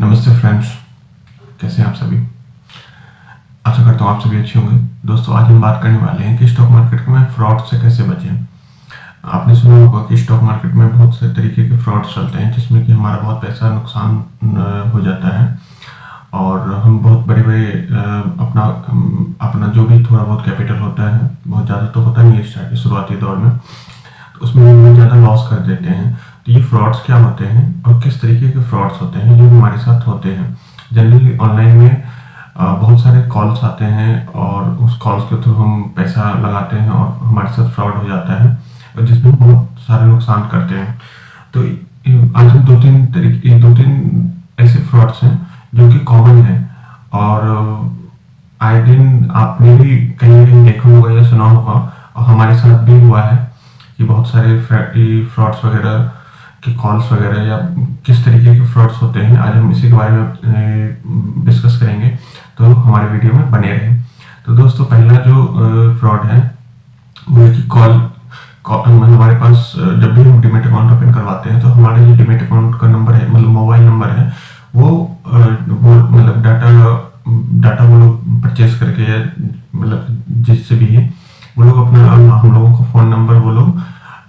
नमस्ते फ्रेंड्स, कैसे हैं आप सभी। आशा करता हूँ आप सभी अच्छे होंगे। दोस्तों, आज हम बात करने वाले हैं कि स्टॉक मार्केट में फ्रॉड से कैसे बचें। आपने सुना होगा कि स्टॉक मार्केट में बहुत से तरीके के फ्रॉड चलते हैं जिसमें कि हमारा बहुत पैसा नुकसान हो जाता है और हम बहुत बड़े बड़े अपना जो भी थोड़ा बहुत कैपिटल होता है, बहुत ज़्यादा तो होता नहीं है शुरुआती दौर में, तो उसमें हम बहुत ज़्यादा लॉस कर देते हैं। तो ये फ्रॉड्स क्या होते हैं और किस तरीके के फ्रॉड्स होते हैं जो हमारे साथ होते हैं। जनरली ऑनलाइन में बहुत सारे कॉल्स आते हैं और उस कॉल्स के थ्रू हम पैसा लगाते हैं और हमारे साथ फ्रॉड हो जाता है और जिसमें बहुत सारे नुकसान करते हैं। तो आज हम दो तीन ऐसे फ्रॉड्स हैं जो कि कॉमन है और आए दिन आपने भी कहीं ना कहीं देखा होगा या सुना होगा और हमारे साथ भी हुआ है कि बहुत सारे फ्रॉड्स वगैरह के कॉल्स वगैरह या किस तरीके के फ्रॉड्स होते हैं। आज हम इसी के बारे में डिस्कस करेंगे, तो हमारे वीडियो में बने रहें। तो दोस्तों, पहला जो फ्रॉड है वो है कि हमारे पास जब भी हम डीमैट अकाउंट ओपन करवाते हैं तो हमारे जो डीमैट अकाउंट का नंबर है, मतलब मोबाइल नंबर है, वो मतलब डाटा वो लोग परचेज करके या मतलब जिससे भी है वो लोग अपना हम लोगों को फ़ोन नंबर वो लोग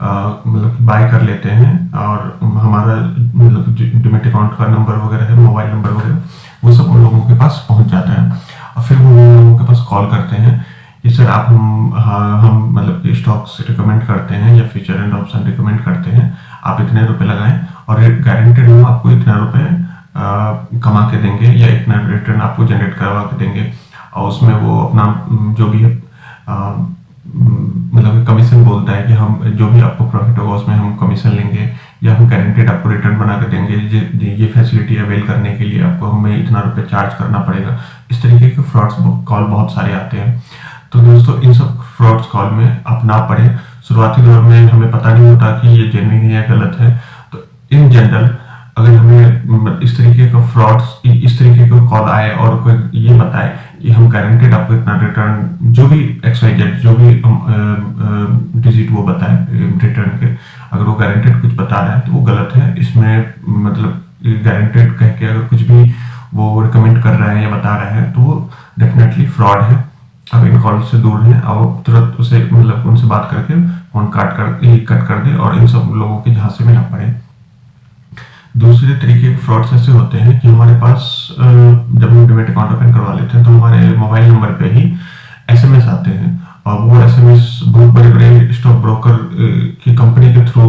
मतलब बाय कर लेते हैं और हमारा मतलब डीमैट अकाउंट का नंबर वगैरह है, मोबाइल नंबर वगैरह, वो सब उन लोगों के पास पहुंच जाता है और फिर वो उन लोगों के पास कॉल करते हैं कि सर आप हम मतलब स्टॉक्स रिकमेंड करते हैं या फ्यूचर एंड ऑप्शन रिकमेंड करते हैं, आप इतने रुपए लगाएं और गारंटेड हम आपको इतना रुपए कमा के देंगे या इतना रिटर्न आपको जनरेट करवा के देंगे। और उसमें वो अपना जो भी है मतलब कमीशन बोलता है कि हम जो भी आपको प्रॉफिट होगा उसमें हम कमीशन लेंगे या हम गारंटेड आपको रिटर्न बना के देंगे। ये फैसिलिटी अवेल करने के लिए आपको हमें इतना रुपए चार्ज करना पड़ेगा। इस तरीके के फ्रॉड्स कॉल बहुत सारे आते हैं। तो दोस्तों, इन सब फ्रॉड्स कॉल में आप ना पड़े। शुरुआती दौर में हमें पता नहीं होता कि ये जेन्युइन है या गलत है। तो इन जनरल अगर हमें इस तरीके का फ्रॉड्स, इस तरीके का कॉल आए और कोई ये बताए कि हम गारंटेड आपको इतना रिटर्न, जो भी XYZ जो भी डिजिट वो बताए रिटर्न के, अगर वो गारंटेड कुछ बता रहा है तो वो गलत है। इसमें मतलब गारंटेड कह के अगर कुछ भी वो रिकमेंड कर रहा है या बता रहा है तो वो डेफिनेटली फ्रॉड है। अब इन कॉल से दूर हैं और तुरंत उसे मतलब उनसे बात करके फोन कट कर दे और इन सब लोगों के झांसे में ना पड़े। दूसरे तरीके के फ्रॉड्स ऐसे होते हैं कि हमारे पास जब हम डीमैट अकाउंट ओपन करवा लेते हैं तो हमारे मोबाइल नंबर पे ही SMS आते हैं और वो SMS बहुत बड़े बड़े स्टॉक ब्रोकर की कंपनी के थ्रू,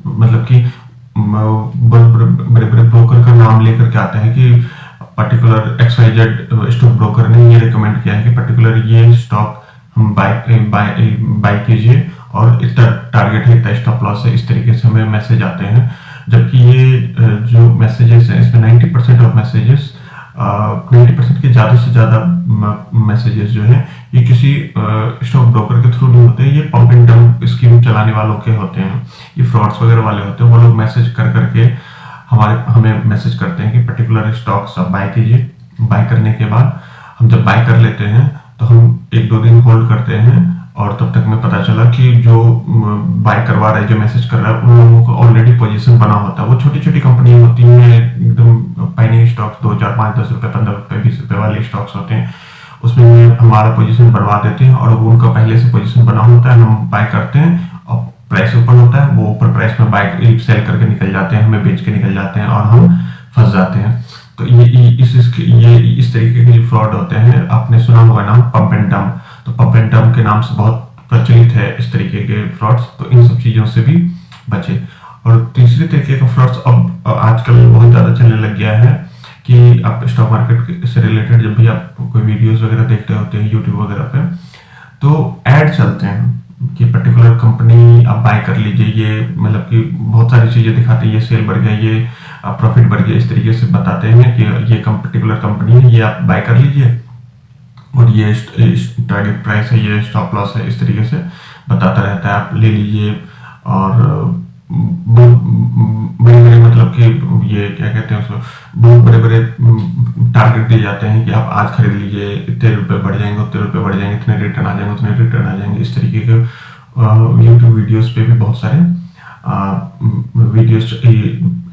मतलब कि बड़े बड़े ब्रोकर का नाम लेकर के आते हैं कि पर्टिकुलर XYZ स्टॉक ब्रोकर ने ये रिकमेंड किया है कि पर्टिकुलर ये स्टॉक हम बाय कीजिए और इतना टारगेट है, इतना स्टॉप लॉस है। इस तरीके से हमें मैसेज आते हैं, जबकि ये जो मैसेजेस हैं इसमें 90% ऑफ मैसेजेस 90% के ज़्यादा से ज़्यादा मैसेजेस जो हैं ये किसी स्टॉक ब्रोकर के थ्रू नहीं होते हैं। ये पंप एंड डंप स्कीम चलाने वालों के होते हैं, ये फ्रॉड्स वगैरह वाले होते हैं। वो लोग मैसेज कर करके हमें मैसेज करते हैं कि पर्टिकुलर स्टॉक्स आप बाय कीजिए। बाय करने के बाद हम जब बाय कर लेते हैं तो हम 1-2 दिन होल्ड करते हैं और तब तक में पता चला कि जो बाय करवा रहा है, जो मैसेज कर रहा है, उन लोगों को ऑलरेडी पोजीशन बना होता है। वो छोटी छोटी कंपनियां होती हैं, एकदम पैनी स्टॉक्स, 2, 4, 5, 10 रुपए, 15 रुपए, 20 रुपए वाले स्टॉक्स होते हैं। उसमें हमारा पोजीशन बनवा देते हैं और उनका पहले से पोजीशन बना होता है, हम बाय करते हैं और प्राइस ऊपर होता है, वो ऊपर प्राइस में बाय सेल करके निकल जाते हैं, हमें बेच के निकल जाते हैं और हम फंस जाते हैं। तो ये इस तरीके के फ्रॉड होते हैं। आपने सुना होगा नाम पंप एंड डंप, तो पंप एंड डंप के नाम से बहुत प्रचलित है इस तरीके के फ्रॉड्स। तो इन सब चीज़ों से भी बचे। और तीसरे तरीके का फ्रॉड्स अब आजकल बहुत ज़्यादा चलने लग गया है कि आप स्टॉक मार्केट से रिलेटेड जब भी आप कोई वीडियोस वगैरह देखते होते हैं यूट्यूब वगैरह पे, तो ऐड चलते हैं कि पर्टिकुलर कंपनी आप बाय कर लीजिए। ये मतलब कि बहुत सारी चीज़ें दिखाते हैं, ये सेल बढ़ गया, ये प्रॉफिट बढ़ गया, इस तरीके से बताते हैं कि ये पर्टिकुलर कंपनी है, ये आप बाय कर लीजिए और ये टारगेट प्राइस है, ये स्टॉप लॉस है, इस तरीके से बताता रहता है, आप ले लीजिए। और बहुत बड़े बड़े मतलब कि ये क्या कहते हैं उसको, बहुत बड़े बड़े टारगेट दिए जाते हैं कि आप आज खरीद लीजिए, इतने रुपए बढ़ जाएंगे, उतने रुपए बढ़ जाएंगे, इतने रिटर्न आ जाएंगे, उतने रिटर्न आ जाएंगे। इस तरीके के यूट्यूब वीडियोस पे भी बहुत सारे वीडियोस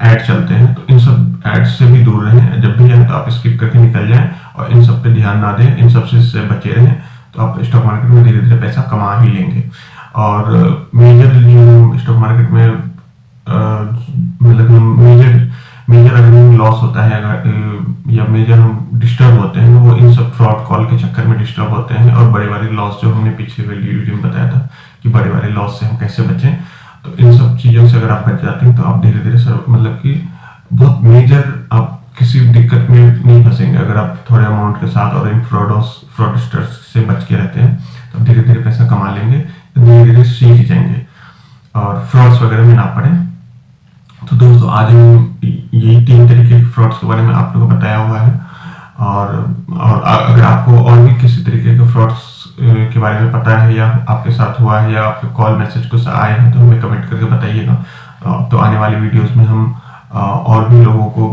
ऐड चलते हैं। तो इन सब ऐड से भी दूर रहें। जब भी इन सब पे ध्यान ना दें, इन सब से बचे रहें, तो आप स्टॉक मार्केट में धीरे धीरे पैसा कमा ही लेंगे। और मेजर जो स्टॉक मार्केट में मतलब मेजर मेजर अगर हम लॉस होता है या मेजर हम डिस्टर्ब होते हैं, वो इन सब फ्रॉड कॉल के चक्कर में डिस्टर्ब होते हैं। और बड़े वाले लॉस जो हमने पिछले वीडियो में बताया था कि बड़े वाले लॉस से हम कैसे बचें, तो इन सब चीज़ों से अगर आप बच जाते हैं तो आप धीरे धीरे मतलब कि बहुत मेजर आप किसी दिक्कत में नहीं फंसेंगे। अगर आप थोड़े अमाउंट के साथ और इन फ्रॉडस्टर्स से बच के रहते हैं तो धीरे धीरे पैसा कमा लेंगे, धीरे धीरे सीख जाएंगे और फ्रॉड्स वगैरह में ना पड़े। तो दोस्तों आज हम यही 3 तरीके के फ्रॉड्स के बारे में आप लोगों को बताया हुआ है। और अगर आपको और भी किसी तरीके के फ्रॉड्स के बारे में पता है या आपके साथ हुआ है या आपके कॉल मैसेज कुछ आए हैं तो हमें कमेंट करके बताइएगा। तो आने वाली वीडियोस में हम और भी लोगों को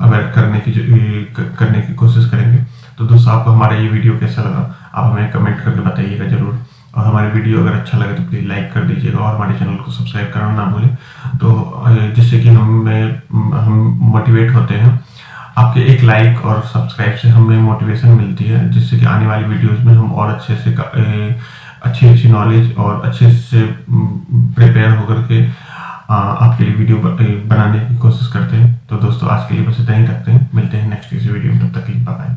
अवेयर करने की कोशिश करेंगे। तो दोस्तों आपको हमारा ये वीडियो कैसा लगा आप हमें कमेंट करके बताइएगा ज़रूर। और हमारे वीडियो अगर अच्छा लगे तो प्लीज़ लाइक कर दीजिएगा और हमारे चैनल को सब्सक्राइब करना ना भूलें, तो जिससे कि हम मोटिवेट होते हैं। आपके एक लाइक और सब्सक्राइब से हमें मोटिवेशन मिलती है, जिससे कि आने वाली वीडियोस में हम और अच्छी नॉलेज और अच्छे से प्रिपेयर होकर के आपके लिए वीडियो बनाने की कोशिश करते हैं। तो दोस्तों आज के लिए बस इतना ही रखते हैं, मिलते हैं नेक्स्ट किसी वीडियो में, तब तक के लिए बाय बाय।